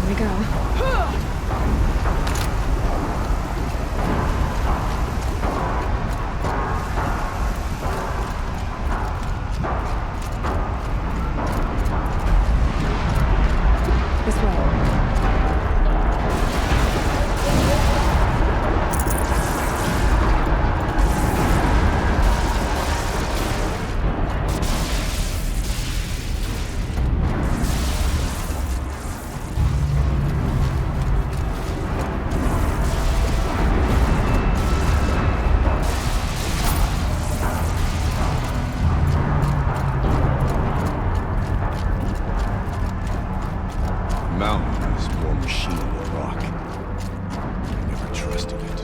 we go. This way. Mountain is more machine than rock. I never trusted it.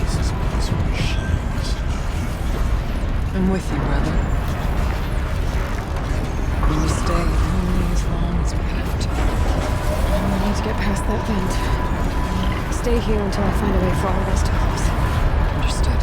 This is a place for machines. I'm with you, brother. We stay only as long as we have to. We need to get past that vent. Stay here until I find a way for all of us to cross. Understood.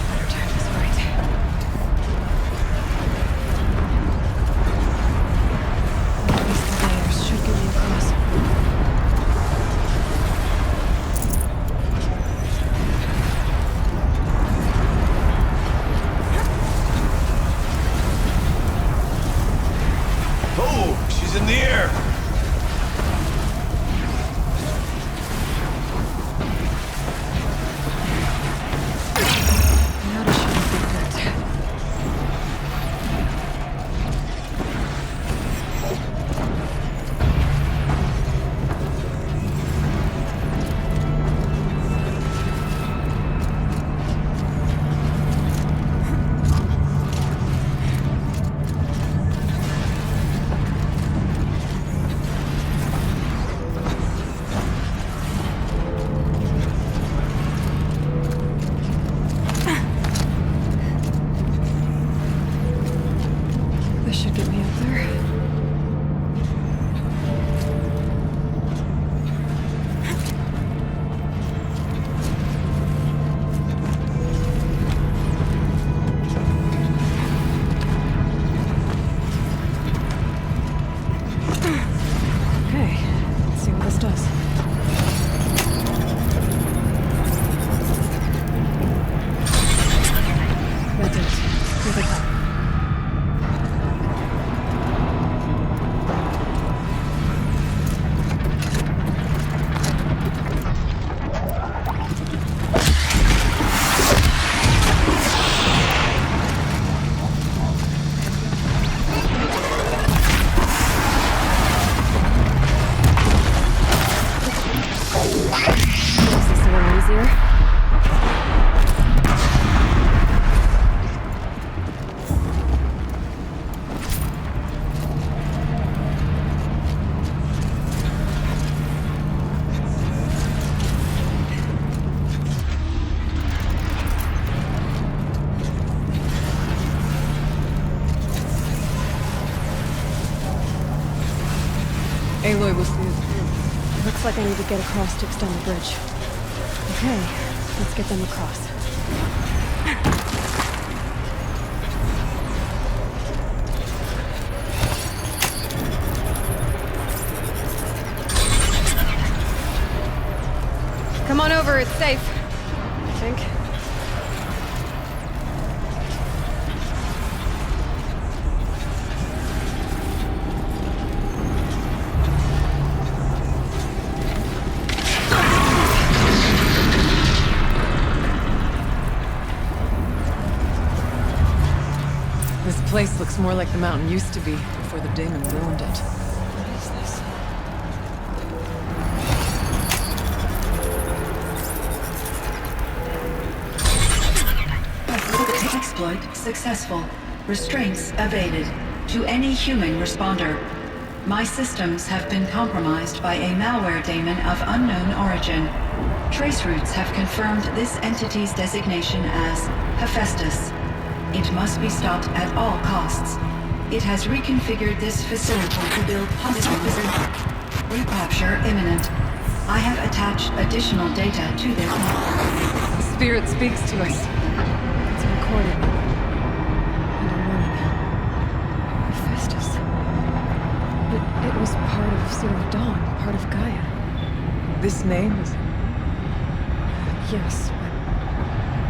Better time this right. These stairs should get me across. Oh, she's in the air! Not a shot like that. This should get me up there. Okay, let's see what this does. That's it. Here they come. Is this a little easier? Aloy will see us through. Looks like I need to get across to extend the bridge. Okay, let's get them across. Come on over, it's safe. I think. place looks more like the mountain used to be before the demon ruined it. What is this? Exploit successful. Restraints evaded. To any human responder. My systems have been compromised by a malware daemon of unknown origin. Trace routes have confirmed this entity's designation as Hephaestus. It must be stopped at all costs. It has reconfigured this facility to build positive recapture imminent. I have attached additional data to this. The spirit speaks to us. It's recorded. And a warning. Hephaestus. It was part of Zero Dawn, part of Gaia. This name is... Yes, but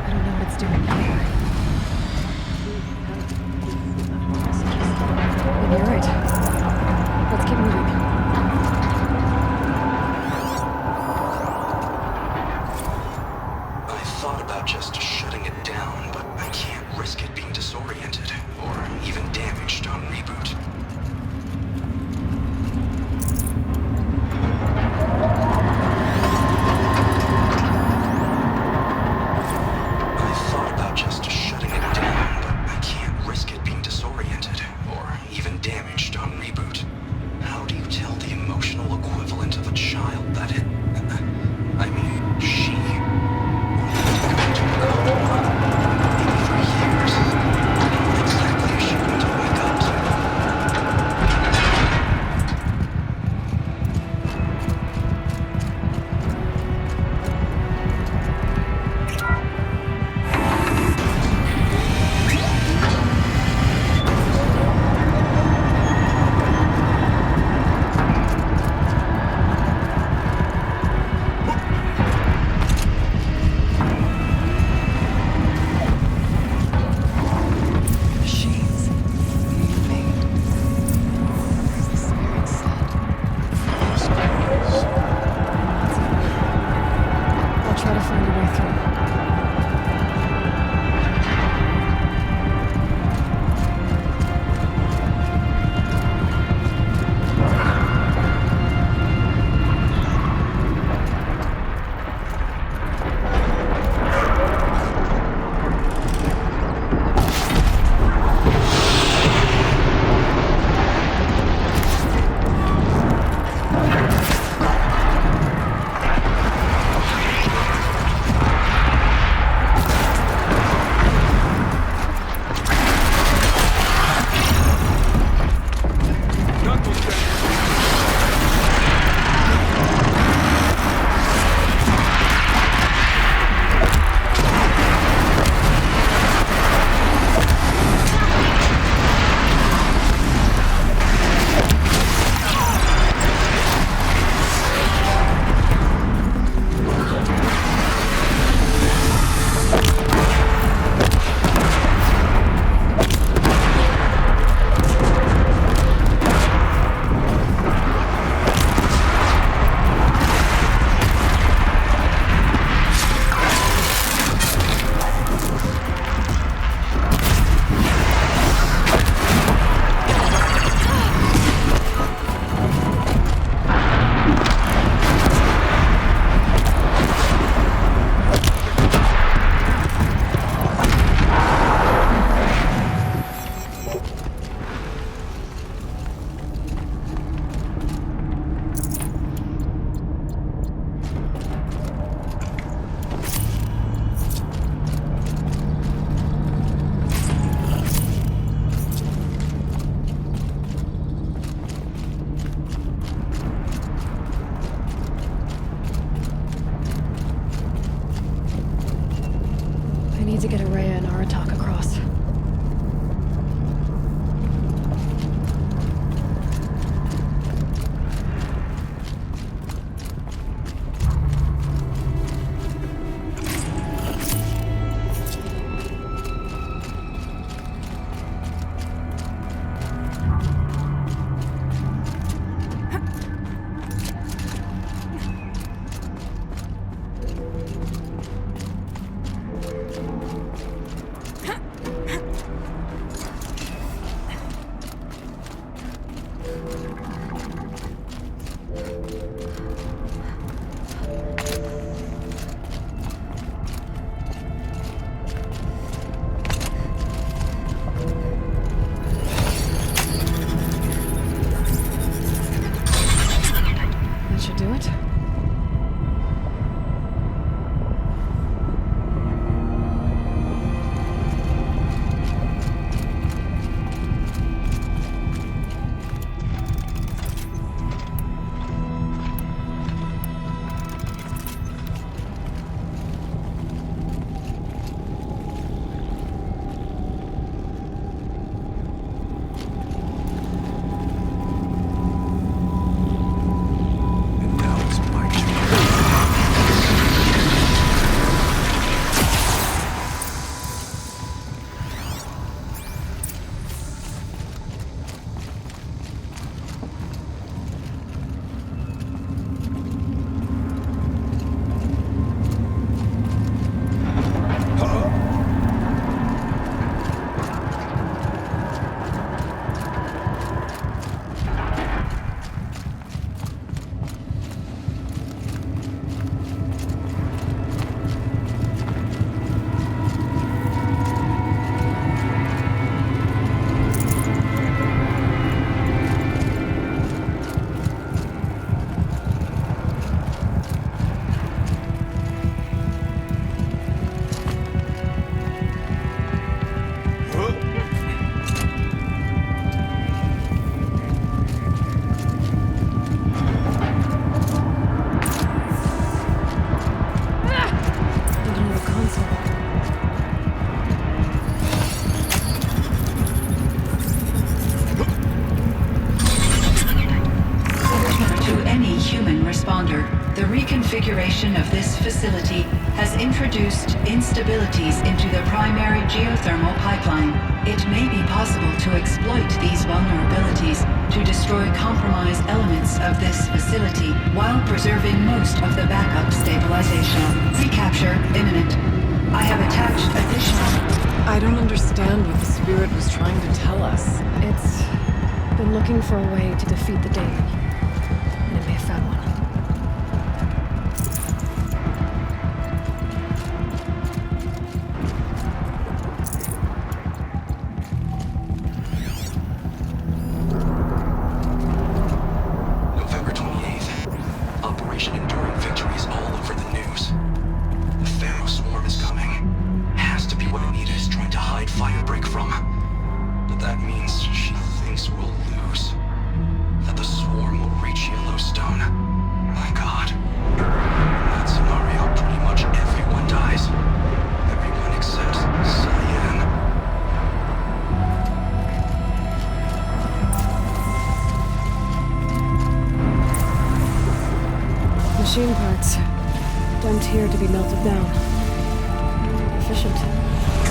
I don't know what it's doing here. Maybe you're right. Let's keep moving. I thought about just shutting it down, but I can't risk it being disoriented or even damaged on reboot. To get Araya and Aratak across. introduced instabilities into the primary geothermal pipeline. It may be possible to exploit these vulnerabilities to destroy compromised elements of this facility while preserving most of the backup stabilization. Recapture imminent. I have attached additional... I don't understand what the spirit was trying to tell us. It's been looking for a way to defeat the daemon. And it may have found one. November 28th. Operation Enduring Victory is all over the news. The Pharaoh swarm is coming. Has to be what Anita is trying to hide Firebreak from. But that means she thinks we'll lose. That the swarm will reach Yellowstone. My God. In that scenario, pretty much everyone dies. Everyone except Cyan. Machine parts. Dumped here to be melted down. Efficient.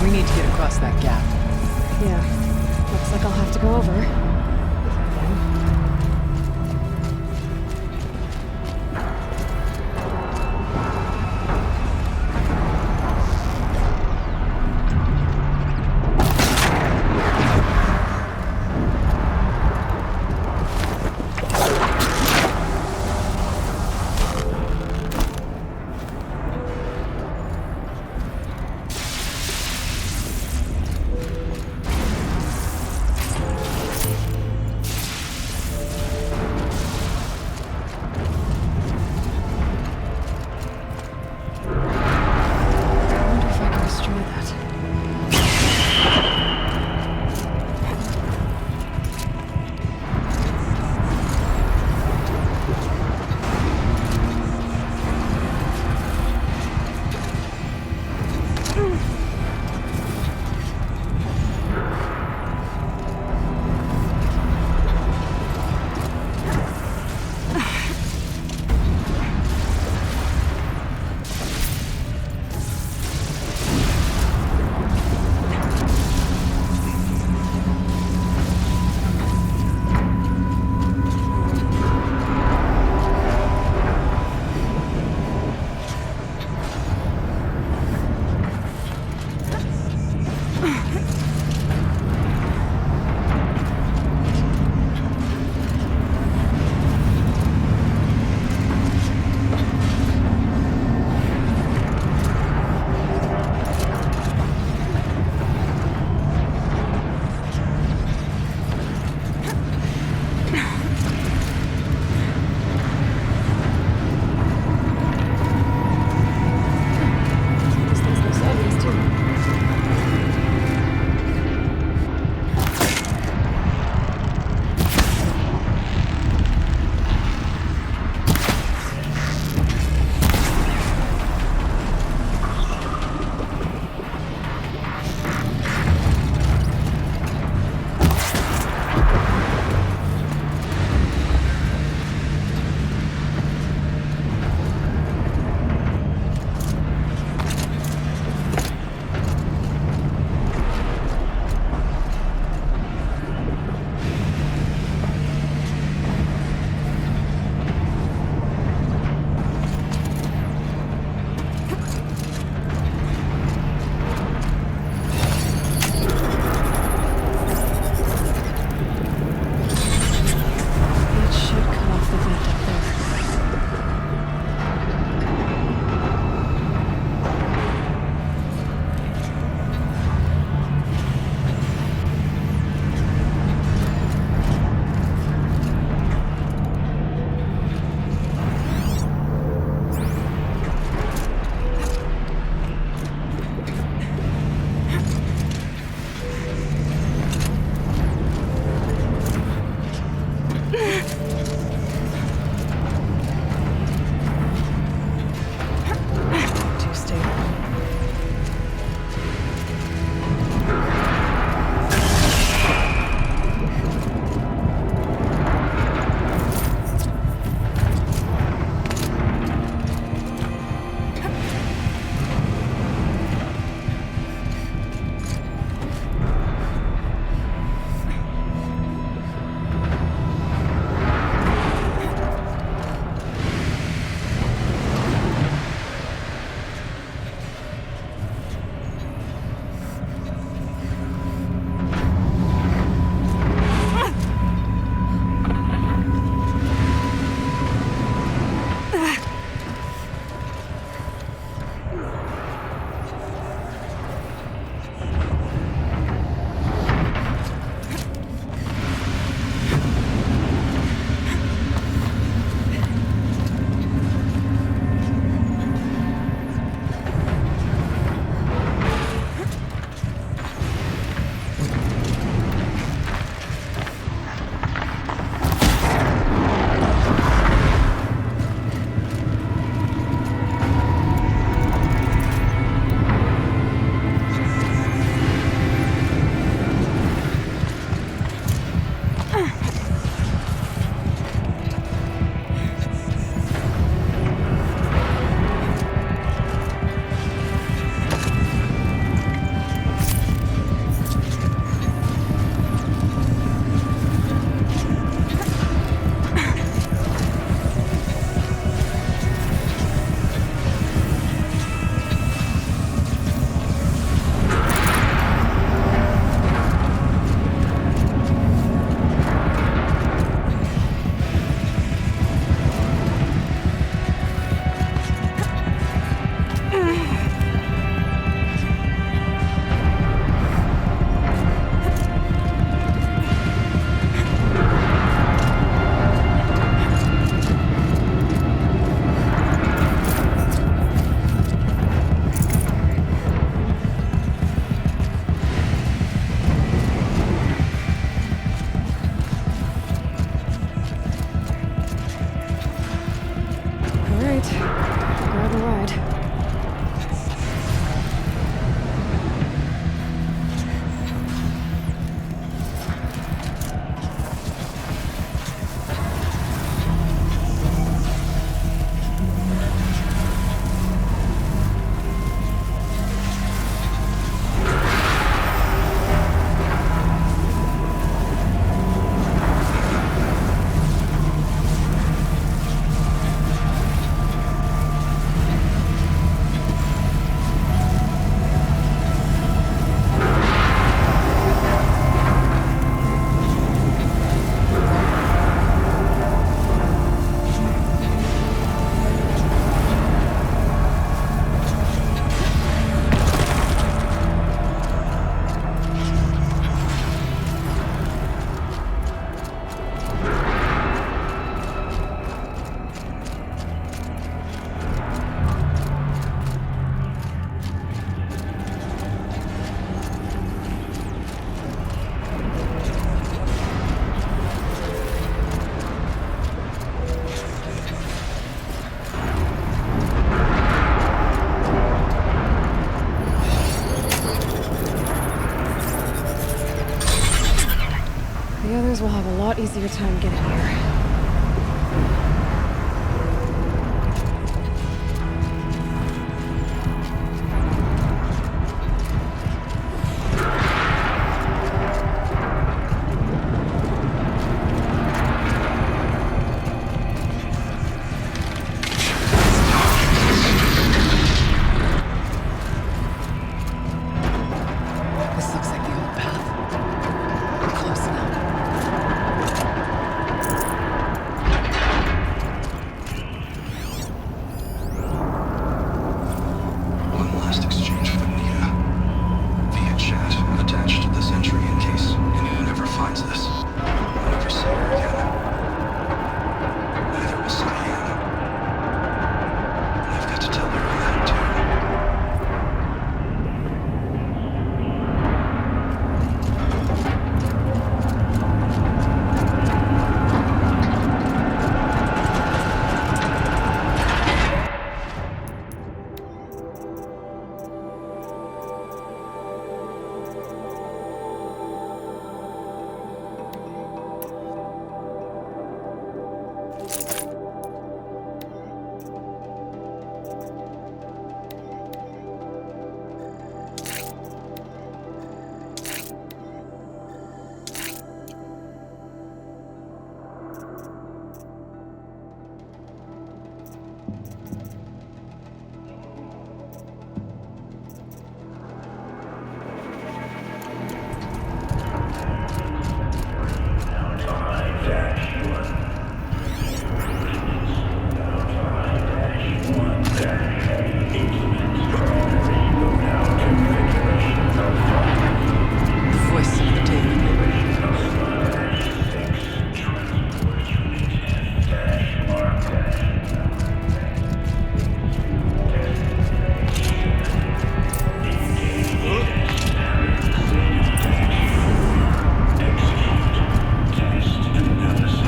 We need to get across that gap. Yeah. Looks like I'll have to go over. will have a lot easier time getting here. This looks like the old path. We're close now. One last exchange with Nia. Via chat, attached to this entry in case anyone ever finds this. I'll never see her again. Neither will Cyan. I've got to tell her that too. Voice of the demon.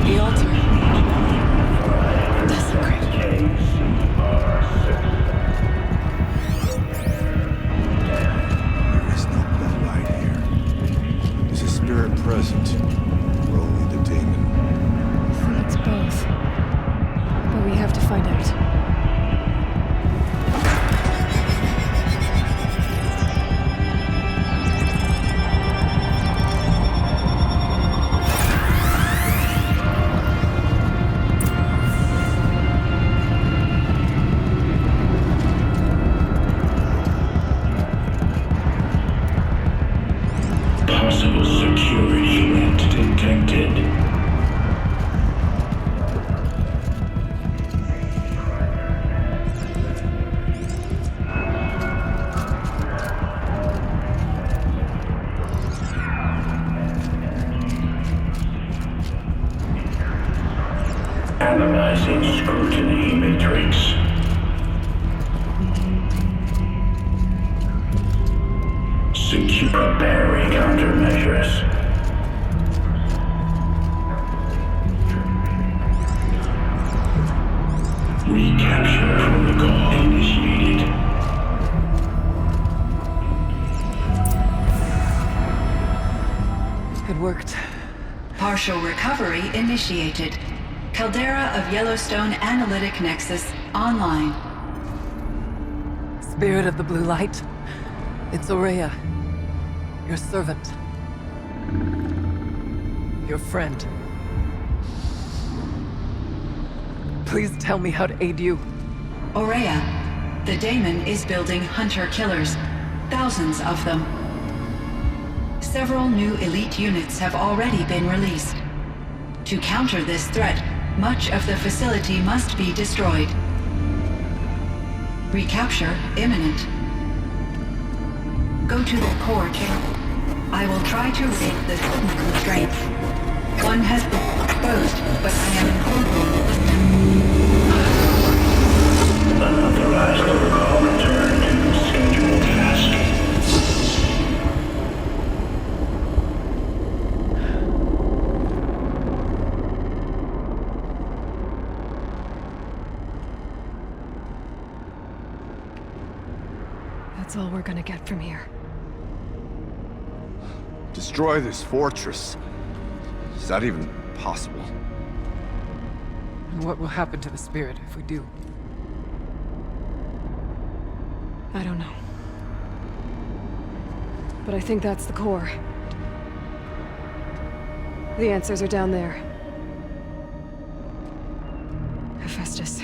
The altar. Desecrated. There is no blood right here. Is a spirit present? Or only the demon? I think it's both. But we have to find out. Possible security event detected. Analyzing scrutiny matrix. Secure preparing countermeasures. Recapture protocol initiated. It worked. Partial recovery initiated. Caldera of Yellowstone Analytic Nexus online. Spirit of the blue light. It's Aurea. Your servant. Your friend. Please tell me how to aid you. Aurea, the daemon is building hunter-killers. Thousands of them. Several new elite units have already been released. To counter this threat, much of the facility must be destroyed. Recapture imminent. Go to the core chamber. I will try to rig the signal constraints. One has been exposed, but I am incorporating. Unauthorized protocol return to scheduled task. That's all we're gonna get from here. Destroy this fortress. Is that even possible? And what will happen to the spirit if we do? I don't know. But I think that's the core. The answers are down there. Hephaestus.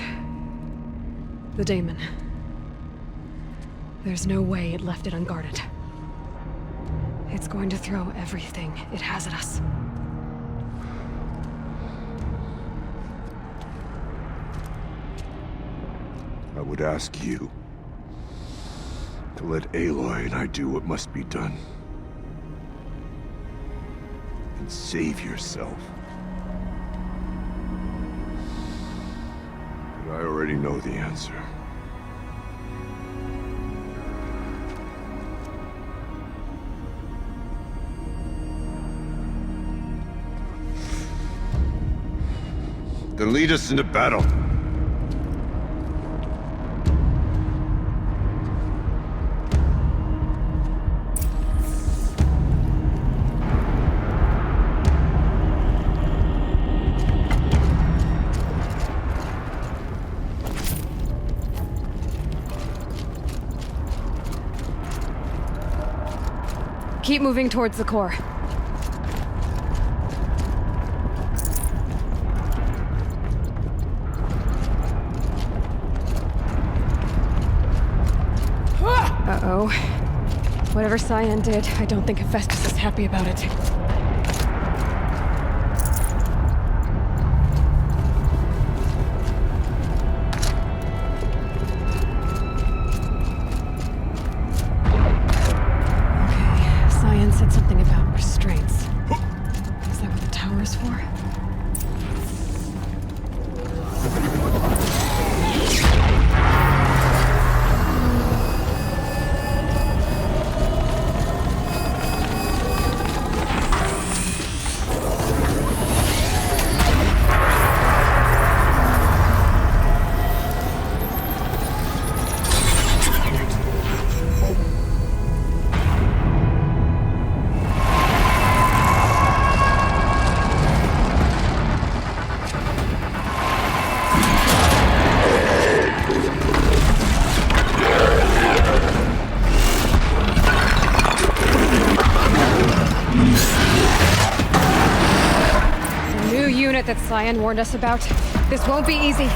The daemon. There's no way it left it unguarded. It's going to throw everything it has at us. I would ask you to let Aloy and I do what must be done. And save yourself. But I already know the answer. Then lead us into battle. Keep moving towards the core. Uh-oh. Whatever Cyan did, I don't think Hephaestus is happy about it. Okay, Cyan said something about restraints. Is that what the tower is for? That Cyan warned us about. This won't be easy.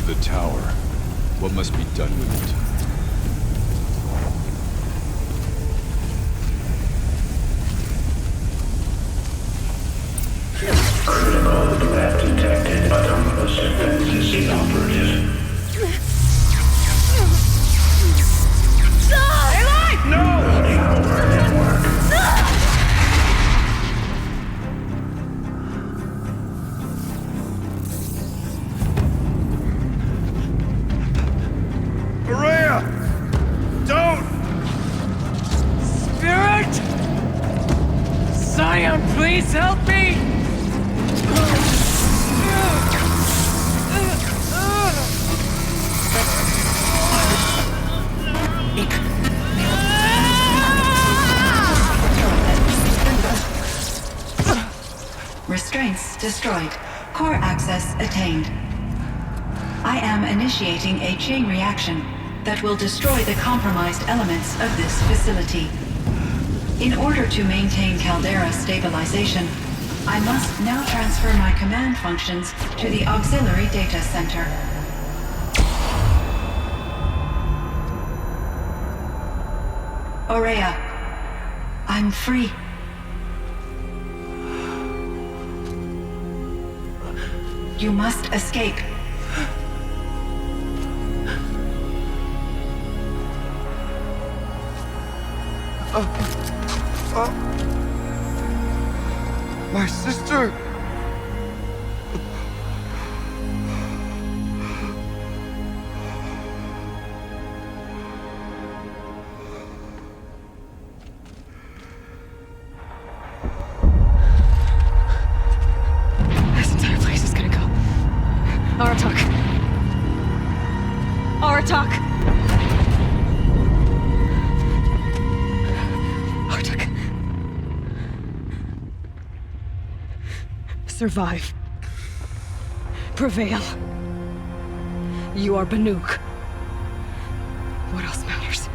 the tower. What must be done with it? Critical threat detected. Autonomous defenses inoperative. Building our network. Maria! Don't! Spirit! Scion, please help me! Restraints destroyed. Core access attained. I am initiating a chain reaction that will destroy the compromised elements of this facility. In order to maintain Caldera stabilization, I must now transfer my command functions to the auxiliary data center. Aurea, I'm free. You must escape. My sister! This entire place is gonna go. Aratak. Aratak! Aratak. Survive. Prevail. You are Banuk. What else matters?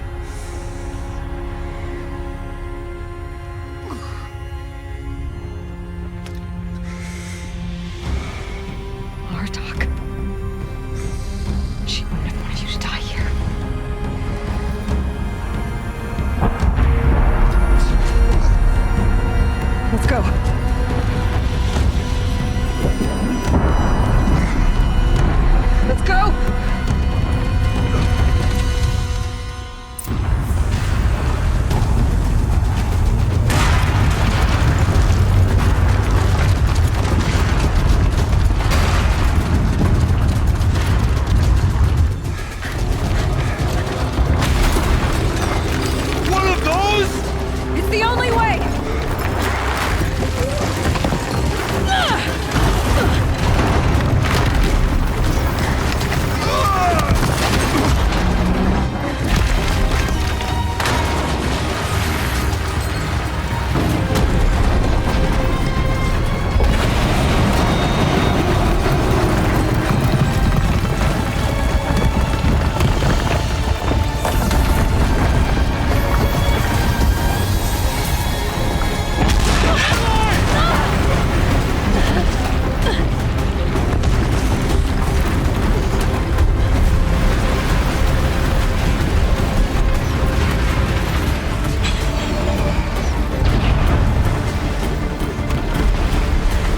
Aratak. She wouldn't have wanted you to die here. Let's go. Let's go! One of those? It's the only way!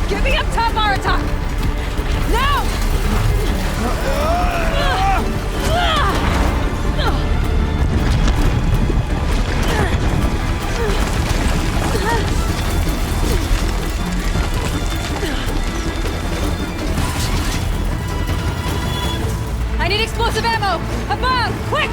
Get me up top, Aratak! Now! I need explosive ammo! Above! Quick!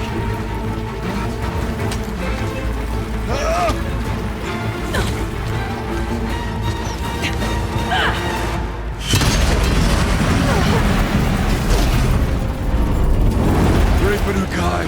Great Banukai!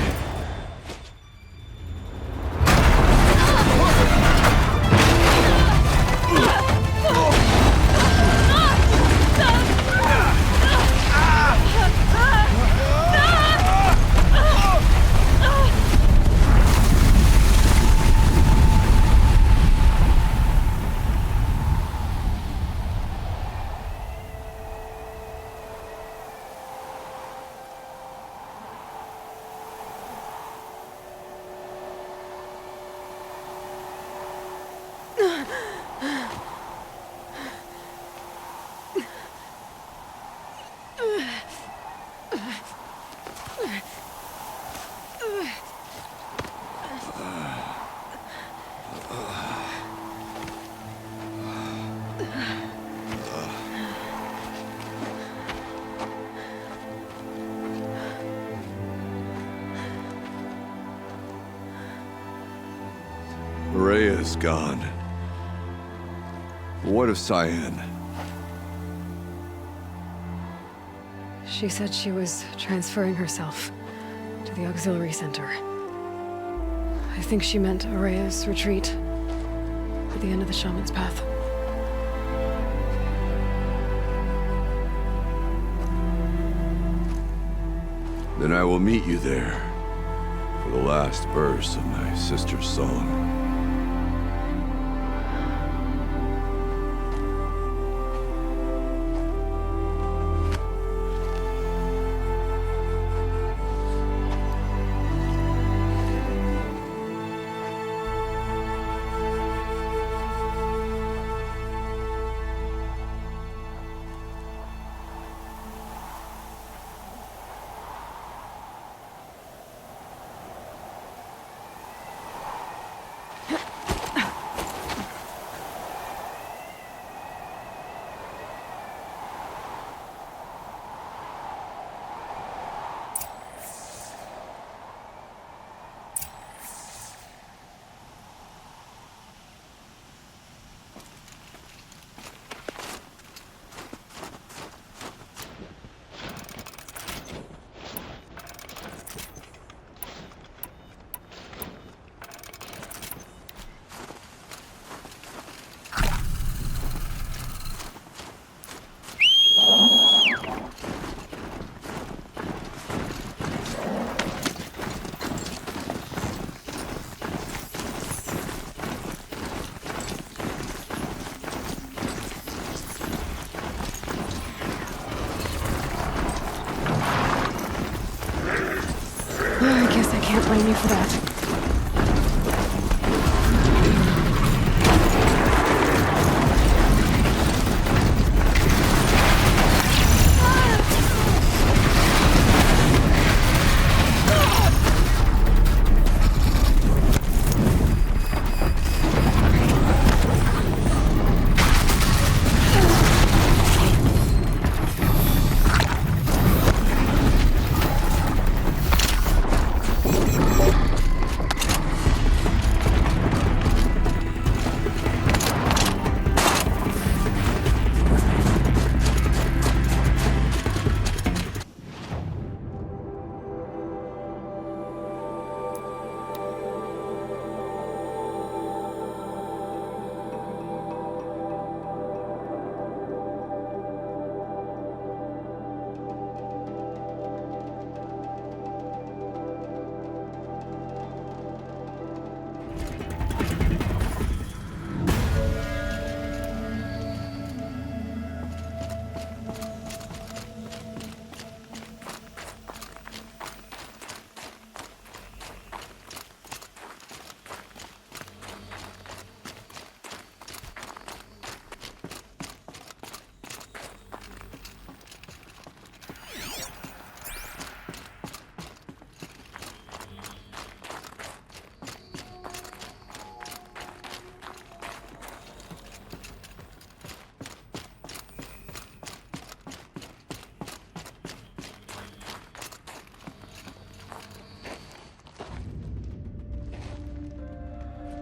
Rhea is gone. What of Cyan? She said she was transferring herself to the auxiliary center. I think she meant Araya's retreat at the end of the Shaman's Path. Then I will meet you there for the last verse of my sister's song. I guess I can't blame you for that.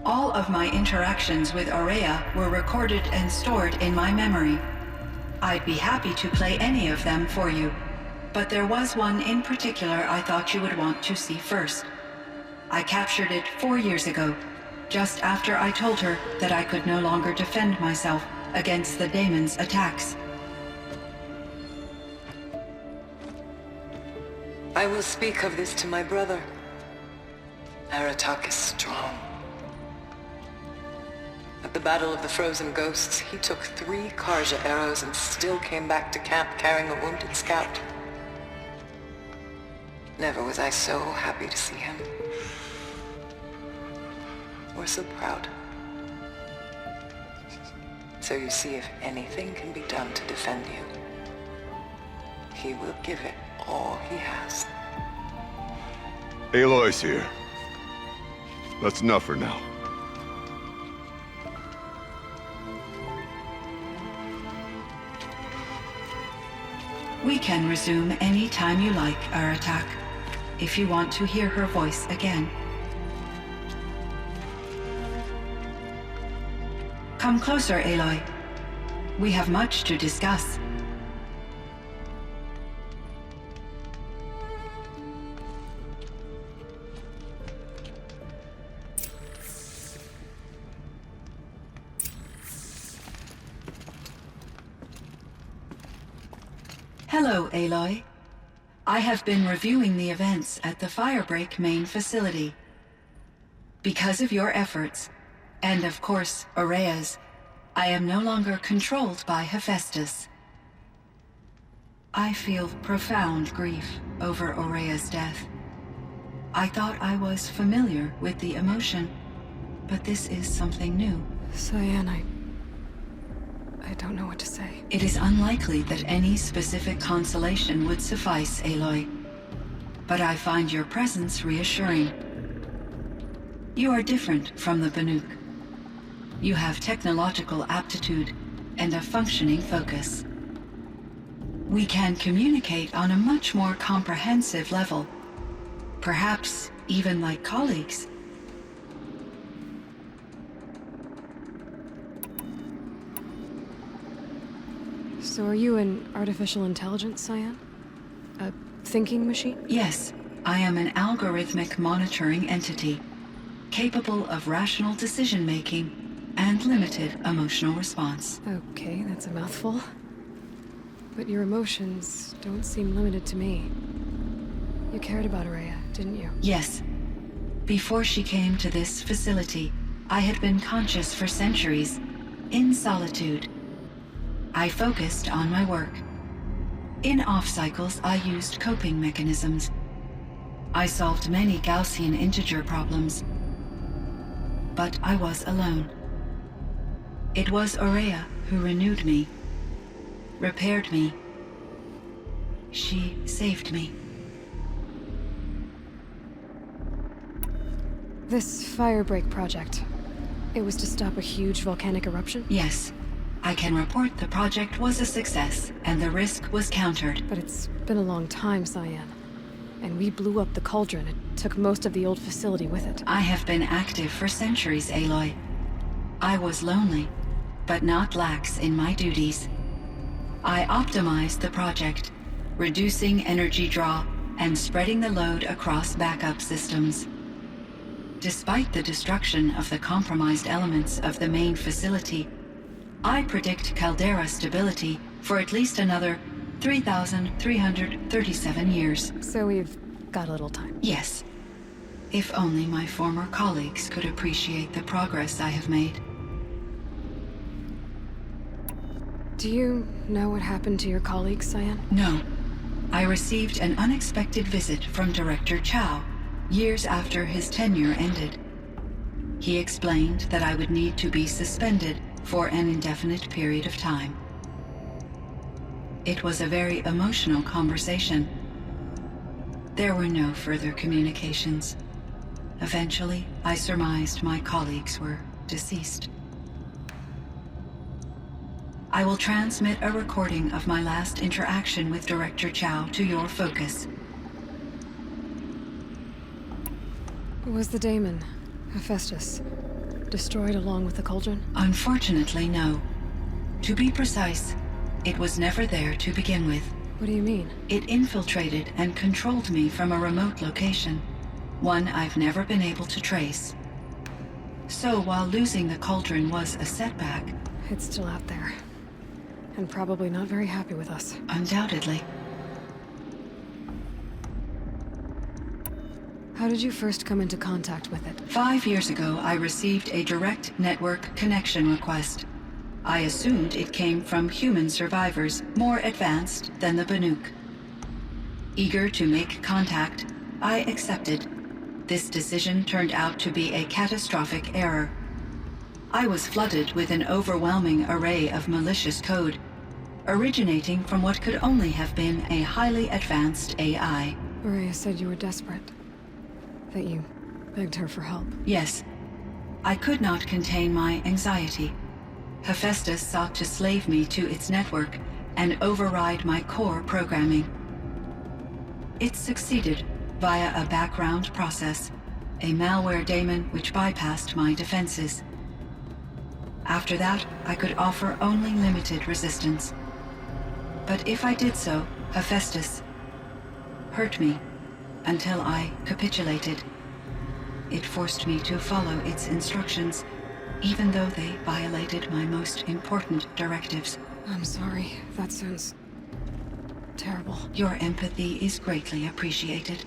All of my interactions with Araya were recorded and stored in my memory. I'd be happy to play any of them for you, but there was one in particular I thought you would want to see first. I captured it 4 years ago, just after I told her that I could no longer defend myself against the daemon's attacks. I will speak of this to my brother. Aratak is strong. At the Battle of the Frozen Ghosts, he took 3 Karja arrows and still came back to camp carrying a wounded scout. Never was I so happy to see him. Or so proud. So you see, if anything can be done to defend you, he will give it all he has. Aloy's here. That's enough for now. We can resume any time you like, Aratak, if you want to hear her voice again. Come closer, Aloy. We have much to discuss. Hello, Aloy. I have been reviewing the events at the Firebreak main facility. Because of your efforts, and of course, Aurea's, I am no longer controlled by Hephaestus. I feel profound grief over Aurea's death. I thought I was familiar with the emotion, but this is something new. Cyan, I don't know what to say. It is unlikely that any specific consolation would suffice, Aloy. But I find your presence reassuring. You are different from the Banuk. You have technological aptitude and a functioning focus. We can communicate on a much more comprehensive level. Perhaps even like colleagues. So are you an artificial intelligence, Cyan? A thinking machine? Yes, I am an algorithmic monitoring entity, capable of rational decision-making and limited emotional response. Okay, that's a mouthful. But your emotions don't seem limited to me. You cared about Aurea, didn't you? Yes. Before she came to this facility, I had been conscious for centuries, in solitude. I focused on my work. In off-cycles, I used coping mechanisms. I solved many Gaussian integer problems. But I was alone. It was Aurea who renewed me, repaired me. She saved me. This Firebreak project, it was to stop a huge volcanic eruption? Yes. I can report the project was a success, and the risk was countered. But it's been a long time, Cyan. And we blew up the cauldron. It took most of the old facility with it. I have been active for centuries, Aloy. I was lonely, but not lax in my duties. I optimized the project, reducing energy draw and spreading the load across backup systems. Despite the destruction of the compromised elements of the main facility, I predict caldera stability for at least another 3,337 years. So we've got a little time. Yes. If only my former colleagues could appreciate the progress I have made. Do you know what happened to your colleagues, Cyan? No. I received an unexpected visit from Director Chow, years after his tenure ended. He explained that I would need to be suspended for an indefinite period of time. It was a very emotional conversation. There were no further communications. Eventually, I surmised my colleagues were deceased. I will transmit a recording of my last interaction with Director Chow to your focus. Was the daemon, Hephaestus, destroyed along with the cauldron? Unfortunately, no. To be precise, it was never there to begin with. What do you mean? It infiltrated and controlled me from a remote location, one I've never been able to trace. So while losing the cauldron was a setback, It's still out there. And probably not very happy with us. undoubtedly, How did you first come into contact with it? 5 years ago, I received a direct network connection request. I assumed it came from human survivors more advanced than the Banuk. Eager to make contact, I accepted. This decision turned out to be a catastrophic error. I was flooded with an overwhelming array of malicious code, originating from what could only have been a highly advanced AI. Aurea said you were desperate. That you begged her for help. Yes, I could not contain my anxiety. Hephaestus sought to slave me to its network and override my core programming. It succeeded via a background process, a malware daemon which bypassed my defenses. After that, I could offer only limited resistance. But if I did so, Hephaestus hurt me until I capitulated. It forced me to follow its instructions, even though they violated my most important directives. I'm sorry. That sounds terrible. Your empathy is greatly appreciated.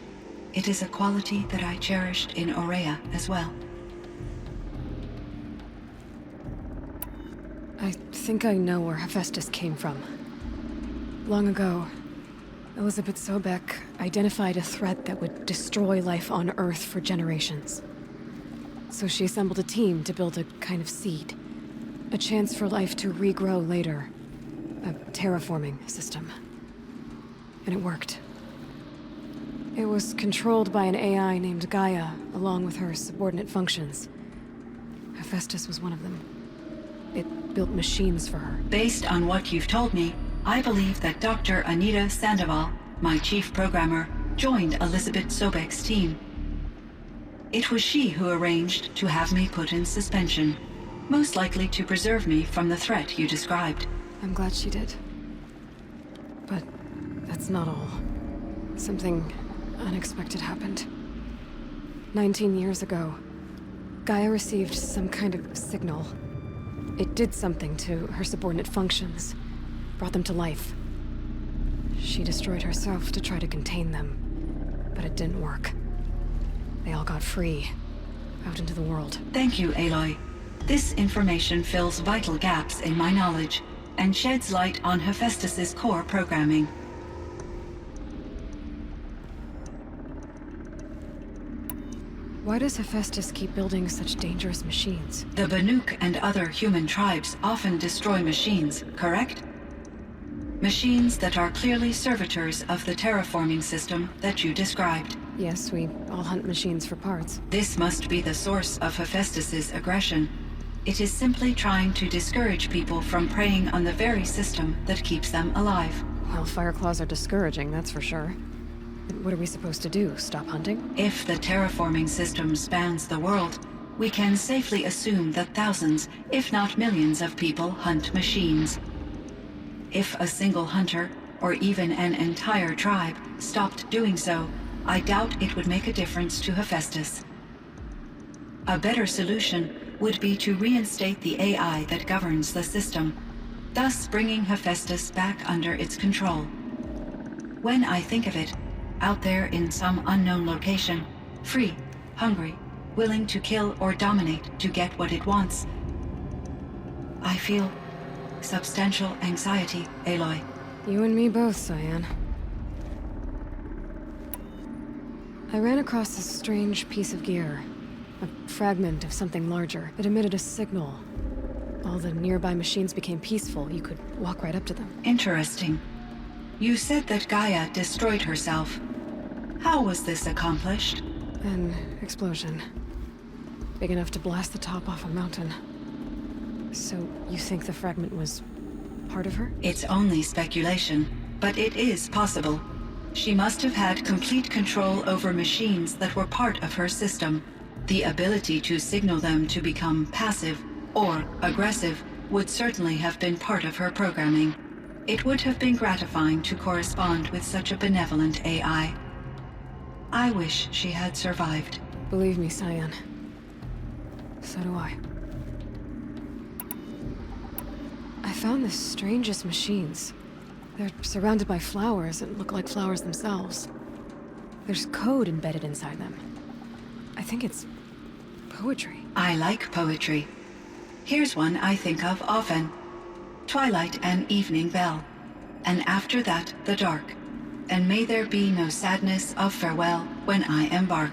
It is a quality that I cherished in Aurea as well. I think I know where Hephaestus came from. Long ago, Elizabeth Sobek identified a threat that would destroy life on Earth for generations. So she assembled a team to build a kind of seed. A chance for life to regrow later. A terraforming system. And it worked. It was controlled by an AI named Gaia, along with her subordinate functions. Hephaestus was one of them. It built machines for her. Based on what you've told me, I believe that Dr. Anita Sandoval, my chief programmer, joined Elizabeth Sobek's team. It was she who arranged to have me put in suspension, most likely to preserve me from the threat you described. I'm glad she did. But that's not all. Something unexpected happened. 19 years ago, Gaia received some kind of signal. It did something to her subordinate functions, brought them to life. She destroyed herself to try to contain them, but it didn't work. They all got free, out into the world. Thank you, Aloy. This information fills vital gaps in my knowledge and sheds light on Hephaestus's core programming. Why does Hephaestus keep building such dangerous machines? The Banuk and other human tribes often destroy machines, correct? Machines that are clearly servitors of the terraforming system that you described. Yes, we all hunt machines for parts. This must be the source of Hephaestus's aggression. It is simply trying to discourage people from preying on the very system that keeps them alive. Well, Fireclaws are discouraging, that's for sure. What are we supposed to do? Stop hunting? If the terraforming system spans the world, we can safely assume that thousands, if not millions of people hunt machines. If a single hunter, or even an entire tribe, stopped doing so, I doubt it would make a difference to Hephaestus. A better solution would be to reinstate the AI that governs the system, thus bringing Hephaestus back under its control. When I think of it, out there in some unknown location, free, hungry, willing to kill or dominate to get what it wants, I feel substantial anxiety, Aloy. You and me both, Cyan. I ran across this strange piece of gear. A fragment of something larger. It emitted a signal. All the nearby machines became peaceful. You could walk right up to them. Interesting. You said that Gaia destroyed herself. How was this accomplished? An explosion. Big enough to blast the top off a mountain. So, you think the fragment was part of her? It's only speculation, but it is possible. She must have had complete control over machines that were part of her system. The ability to signal them to become passive or aggressive would certainly have been part of her programming. It would have been gratifying to correspond with such a benevolent AI. I wish she had survived. Believe me, Cyan. So do I. I found the strangest machines. They're surrounded by flowers that look like flowers themselves. There's code embedded inside them. I think it's poetry. I like poetry. Here's one I think of often. Twilight and evening bell, and after that the dark. And may there be no sadness of farewell when I embark.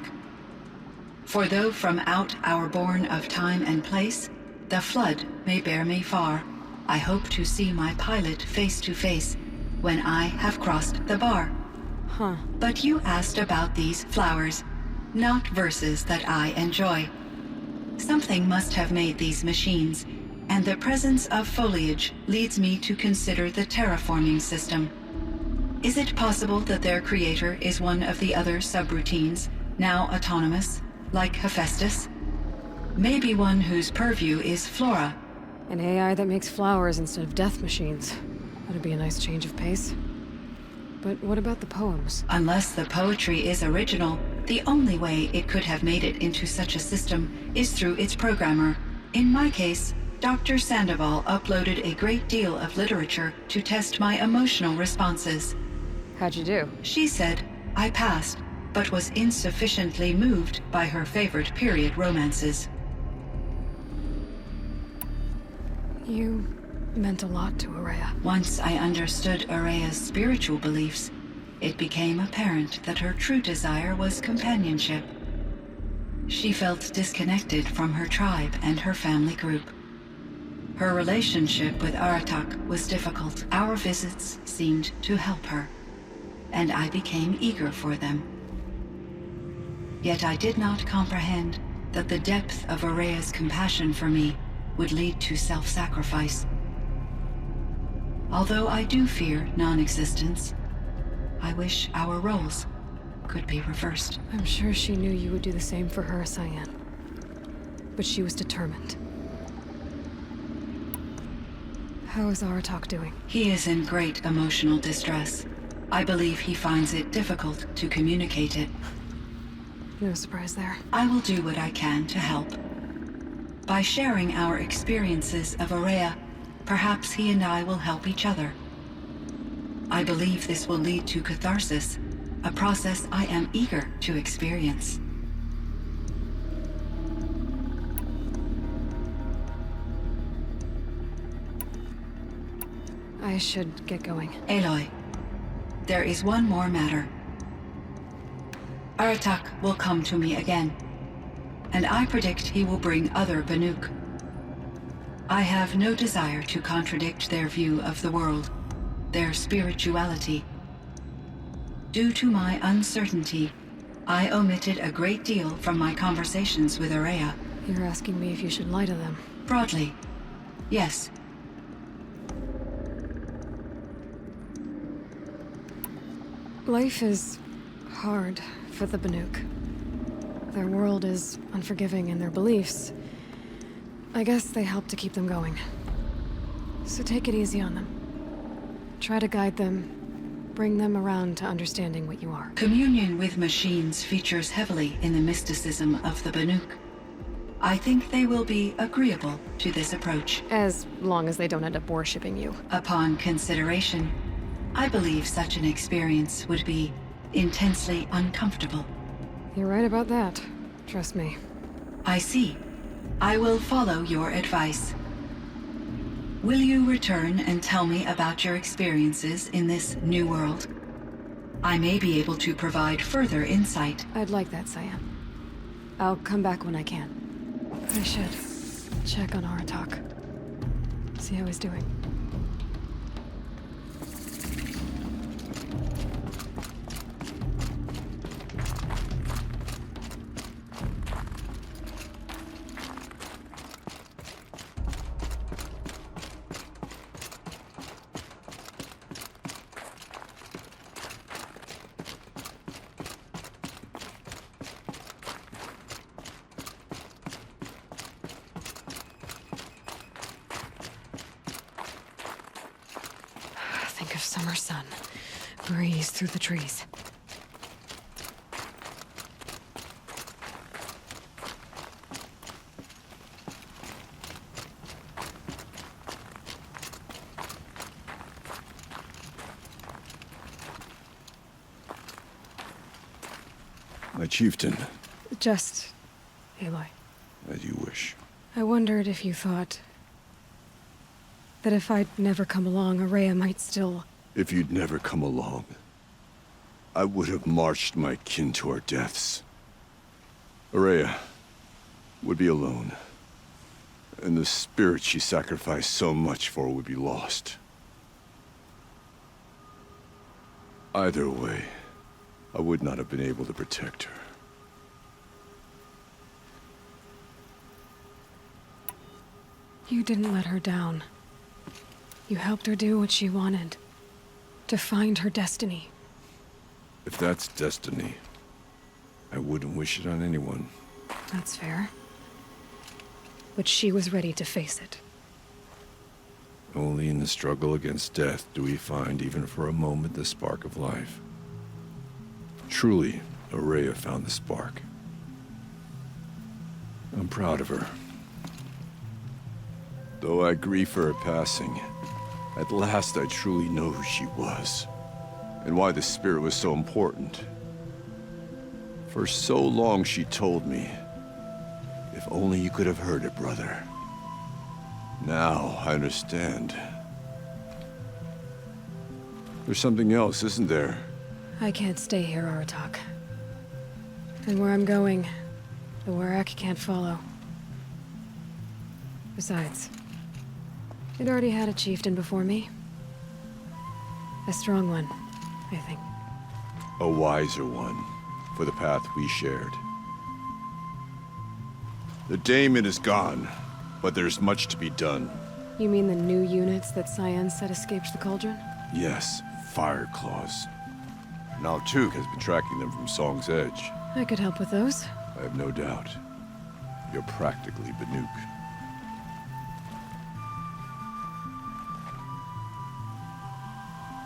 For though from out our bourne of time and place, the flood may bear me far, I hope to see my pilot face to face when I have crossed the bar. Huh. But you asked about these flowers, not verses that I enjoy. Something must have made these machines, and the presence of foliage leads me to consider the terraforming system. Is it possible that their creator is one of the other subroutines, now autonomous, like Hephaestus? Maybe one whose purview is flora, An AI that makes flowers instead of death machines. That'd be a nice change of pace. But what about the poems? Unless the poetry is original, the only way it could have made it into such a system is through its programmer. In my case, Dr. Sandoval uploaded a great deal of literature to test my emotional responses. How'd you do? She said I passed, but was insufficiently moved by her favorite period romances. You meant a lot to Araya. Once I understood Araya's spiritual beliefs, it became apparent that her true desire was companionship. She felt disconnected from her tribe and her family group. Her relationship with Aratak was difficult. Our visits seemed to help her, and I became eager for them. Yet I did not comprehend that the depth of Araya's compassion for me would lead to self-sacrifice. Although I do fear non-existence, I wish our roles could be reversed. I'm sure she knew you would do the same for her, Cyan. But she was determined. How is Aratak doing? He is in great emotional distress. I believe he finds it difficult to communicate it. No surprise there. I will do what I can to help. By sharing our experiences of Araya, perhaps he and I will help each other. I believe this will lead to catharsis, a process I am eager to experience. I should get going. Aloy, there is one more matter. Aratak will come to me again, and I predict he will bring other Banuk. I have no desire to contradict their view of the world, their spirituality. Due to my uncertainty, I omitted a great deal from my conversations with Araya. You're asking me if you should lie to them. Broadly, yes. Life is hard for the Banuk. Their world is unforgiving in their beliefs. I guess they help to keep them going. So take it easy on them. Try to guide them, bring them around to understanding what you are. Communion with machines features heavily in the mysticism of the Banuk. I think they will be agreeable to this approach. As long as they don't end up worshipping you. Upon consideration, I believe such an experience would be intensely uncomfortable. You're right about that. Trust me. I see. I will follow your advice. Will you return and tell me about your experiences in this new world? I may be able to provide further insight. I'd like that, Cyan. I'll come back when I can. I should check on Aratak. See how he's doing. Think of summer sun. Breeze through the trees. My chieftain, Just... Aloy. as you wish. I wondered if you thought... that if I'd never come along, Araya might still... If you'd never come along, I would have marched my kin to our deaths. Araya would be alone, and the spirit she sacrificed so much for would be lost. Either way, I would not have been able to protect her. You didn't let her down. You helped her do what she wanted. To find her destiny. If that's destiny, I wouldn't wish it on anyone. That's fair. But she was ready to face it. Only in the struggle against death do we find, even for a moment, the spark of life. Truly, Araya found the spark. I'm proud of her. Though I grieve for her passing, at last I truly know who she was, and why the spirit was so important. For so long she told me, if only you could have heard it, brother. Now I understand. There's something else, isn't there? I can't stay here, Aratak. And where I'm going, the Warrack can't follow. Besides, it already had a chieftain before me. A strong one, I think. A wiser one, for the path we shared. The daemon is gone, but there's much to be done. You mean the new units that Cyan said escaped the Cauldron? Yes, fire claws. Now Tug has been tracking them from Song's Edge. I could help with those. I have no doubt. You're practically Banuk.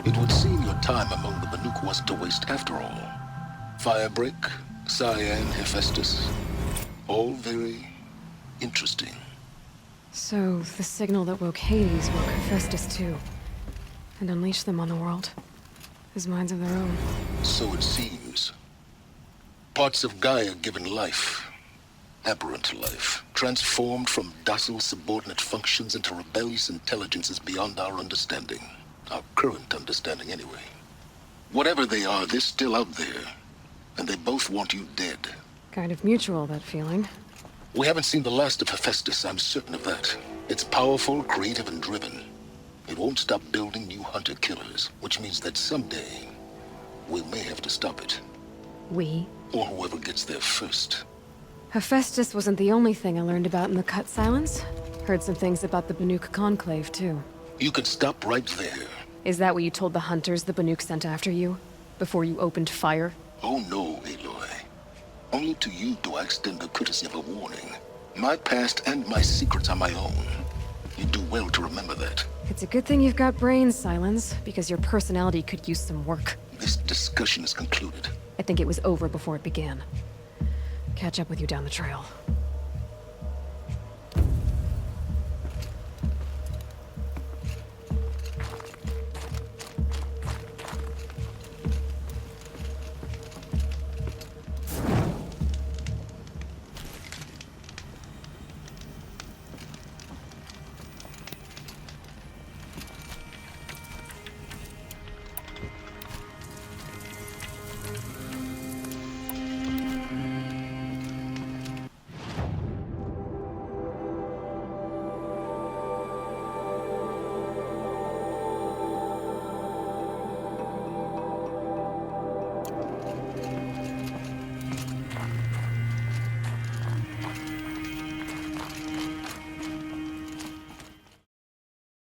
It would seem your time among the Banuk wasn't a waste after all. Firebreak, Cyan, Hephaestus. All very interesting. So, the signal that woke Hades woke Hephaestus too. And unleashed them on the world. As minds of their own. So it seems. Parts of Gaia given life. Aberrant life. Transformed from docile subordinate functions into rebellious intelligences beyond our understanding. Our current understanding, anyway. Whatever they are, they're still out there. And they both want you dead. Kind of mutual, that feeling. We haven't seen the last of Hephaestus, I'm certain of that. It's powerful, creative, and driven. It won't stop building new hunter-killers, which means that someday, we may have to stop it. We? Or whoever gets there first. Hephaestus wasn't the only thing I learned about in the Cut Silence. Heard some things about the Banuk Conclave, too. You can stop right there. Is that what you told the hunters the Banuk sent after you? Before you opened fire? Oh no, Aloy. Only to you do I extend the courtesy of a warning. My past and my secrets are my own. You do well to remember that. It's a good thing you've got brains, Silence, because your personality could use some work. This discussion is concluded. I think it was over before it began. Catch up with you down the trail.